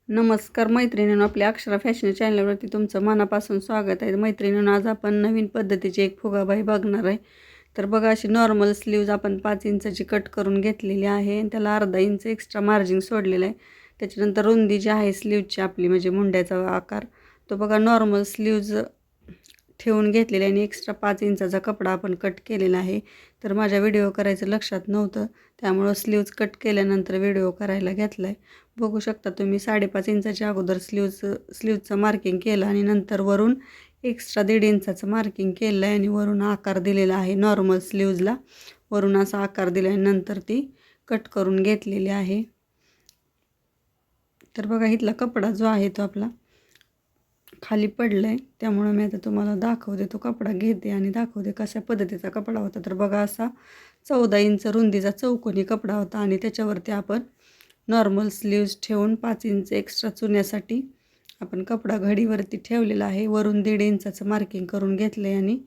नमस्कार मैत्रिणींनो, आपल्या अक्षरा फॅशन चॅनलवरती तुमचं मनापासून स्वागत आहे. मैत्रिणींनो, आज आपण नवीन पद्धतीची एक फुगाबाई बघणार आहे. तर बघा, अशी नॉर्मल स्लीव्ज आपण 5 इंचाची कट करून घेतलेली आहे आणि त्याला अर्धा इंच एक्स्ट्रा मार्जिन सोडलेलं आहे. त्याच्यानंतर रुंदी जी आहे स्लीवची आपली, म्हणजे मुंड्याचा आकार, तो बघा नॉर्मल स्लीव्ज ठेवून घेतलेला आणि एक्स्ट्रा 5 इंचाचा कपडा आपण कट केलेला आहे. तर माझ्या व्हिडिओ करायचं लक्षात नव्हतं, त्यामुळं स्लीव्ज कट केल्यानंतर व्हिडिओ करायला घेतला आहे. बघू शकता तुम्ही, 5.5 इंचाच्या अगोदर स्लीव्जचं मार्किंग केलं आणि नंतर वरून एक्स्ट्रा 1.5 इंचाचं मार्किंग केलं आहे आणि वरून आकार दिलेला आहे. नॉर्मल स्लीव्जला वरून असा आकार दिला आहे, नंतर ती कट करून घेतलेली आहे. तर बघा, इथला कपडा जो आहे तो आपला खाली पडला आहे, त्यामुळं मी आता तुम्हाला दाखवते. तो कपडा घेते आणि दाखवते कशा पद्धतीचा कपडा होता. तर बघा, असा 14 इंच रुंदीचा चौकोनी कपडा होता आणि त्याच्यावरती आपण नॉर्मल स्लीव्ज ठेवून 5 इंच एक्स्ट्रा चुन्यासाठी आपण कपडा घडीवरती ठेवलेला आहे. वरून 1.5 इंचाचं मार्किंग करून घेतलं आहे आणि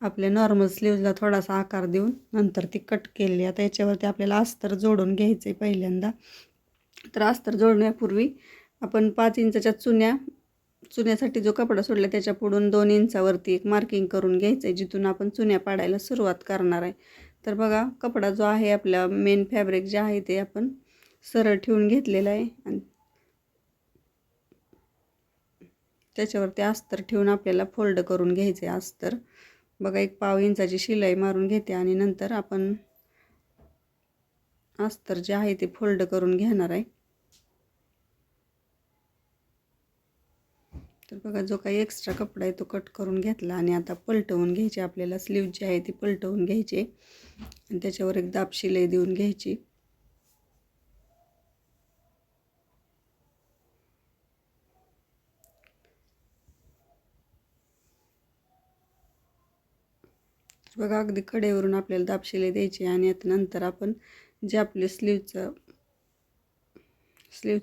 आपल्या नॉर्मल स्लीव्जला थोडासा आकार देऊन नंतर ती कट केली. आता याच्यावरती आपल्याला अस्तर जोडून घ्यायचं आहे पहिल्यांदा. तर अस्तर जोडण्यापूर्वी आपण 5 इंचाच्या चुन्यासाठी जो कपडा सोडला त्याच्या पुढून 2 इंचावरती एक मार्किंग करून घ्यायचं आहे, जिथून आपण चुन्या पाडायला सुरुवात करणार आहे. तर बघा, कपडा जो आहे आपला मेन फॅब्रिक जे आहे ते आपण सरळ ठेवून घेतलेला आहे आणि त्याच्यावरती अस्तर ठेवून आपल्याला फोल्ड करून घ्यायचे अस्तर. बघा, 1/2 इंचाची शिलाई मारून घेते आणि नंतर आपण अस्तर जे आहे ते फोल्ड करून घेणार आहे. तर बघा, जो काही एक्स्ट्रा कपडा आहे तो कट करून घेतला आणि आता पलटवून घ्यायचे. आपल्याला स्लीव जी आहे ती पलटवून घ्यायची आणि त्याच्यावर एक दाब शिलाई देऊन घ्यायची. बघा, अगदी कडेवरून आपल्याला दाब शिलाई द्यायची आणि आता नंतर आपण जे आपले स्लीवचं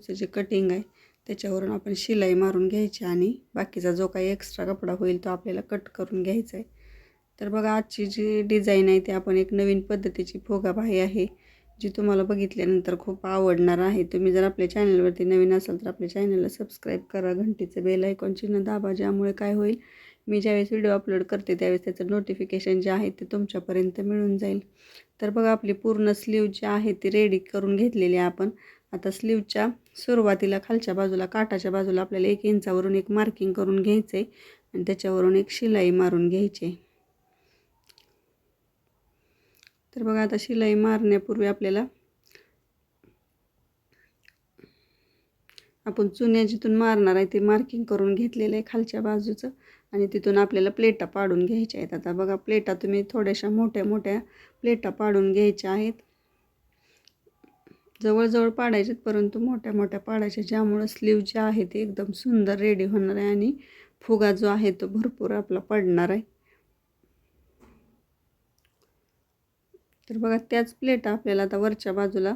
जे कटिंग आहे त्याच्यावरून आपण शिलाई मारून घ्यायची आणि बाकीचा जो काही एक्स्ट्रा कपडा होईल तो आपल्याला कट करून घ्यायचा आहे. तर बघा, आजची जी डिझाईन आहे ती आपण एक नवीन पद्धतीची फुगाबाई आहे, जी तुम्हाला बघितल्यानंतर खूप आवडणार आहे. तुम्ही जर आपल्या चॅनलवरती नवीन असाल तर आपल्या चॅनलला सबस्क्राईब करा, घंटीचं बेल आयकॉन चिन्ह दाबा, ज्यामुळे काय होईल, मी ज्यावेळेस व्हिडिओ अपलोड करते त्यावेळेस त्याचं नोटिफिकेशन जे आहे ते तुमच्यापर्यंत मिळून जाईल. तर बघा, आपली पूर्ण स्लीव जी आहे ती रेडी करून घेतलेली आहे आपण. आता स्लीवच्या सुरुवातीला खालच्या बाजूला काठाच्या बाजूला आपल्याला 1 इंचावरून एक मार्किंग करून घ्यायचं आहे आणि त्याच्यावरून एक शिलाई मारून घ्यायची. तर बघा, आता शिलाई मारण्यापूर्वी आपल्याला आपण चुन्या जिथून मारणार आहे ते मार्किंग करून घेतलेलं आहे खालच्या बाजूचं आणि तिथून आपल्याला प्लेटा पाडून घ्यायच्या आहेत. आता बघा, प्लेटा तुम्ही थोड्याशा मोठ्या मोठ्या प्लेटा पाडून घ्यायच्या आहेत. जवळजवळ पाडायचे परंतु मोठ्या मोठ्या पाडायच्या, ज्यामुळं स्लीव जे आहे ते एकदम सुंदर रेडी होणार आहे आणि फुगा जो आहे तो भरपूर आपला पडणार आहे. तर बघा, त्याच प्लेटा आपल्याला आता वरच्या बाजूला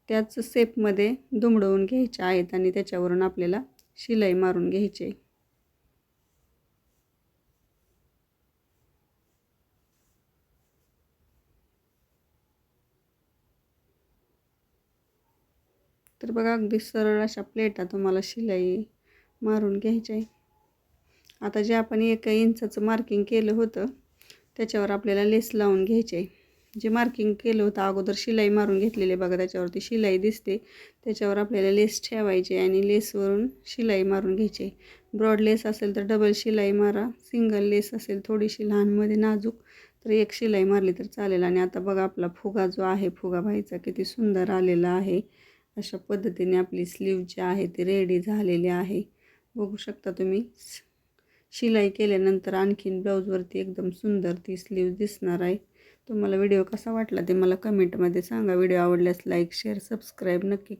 त्याच शेपमध्ये दुमडवून घ्यायच्या आहेत आणि त्याच्यावरून आपल्याला शिलाई मारून घ्यायची आहे. तर बघा, अगदी सरळ अशा प्लेटा तुम्हाला शिलाई मारून घ्यायची आहे. आता जे आपण 1 इंचाचं मार्किंग केलं होतं त्याच्यावर आपल्याला लेस लावून घ्यायची आहे. जे मार्किंग केलं होतं अगोदर शिलाई मारून घेतलेली बघा, त्याच्यावरती शिलाई दिसते, त्याच्यावर आपल्याला लेस ठेवायची आणि लेसवरून शिलाई मारून घ्यायची. ब्रॉड लेस असेल तर डबल शिलाई मारा, सिंगल लेस असेल थोडीशी लहानमध्ये नाजूक तर 1 शिलाई मारली तर चालेल. आणि आता बघा, आपला फुगा जो आहे फुगाबाईचा किती सुंदर आलेला आहे. अशा पद्धतीने आपली स्लीव जी आहे ती रेडी झालेली आहे. बघू शकता तुम्ही, शिलाई केल्यानंतर आणखीन ब्लाऊजवरती एकदम सुंदर ती स्लीव दिसणार आहे. तुम्हाला व्हिडिओ कसा वाटला ते मला कमेंटमध्ये सांगा. व्हिडिओ आवडल्यास लाईक, शेअर, सबस्क्राईब नक्की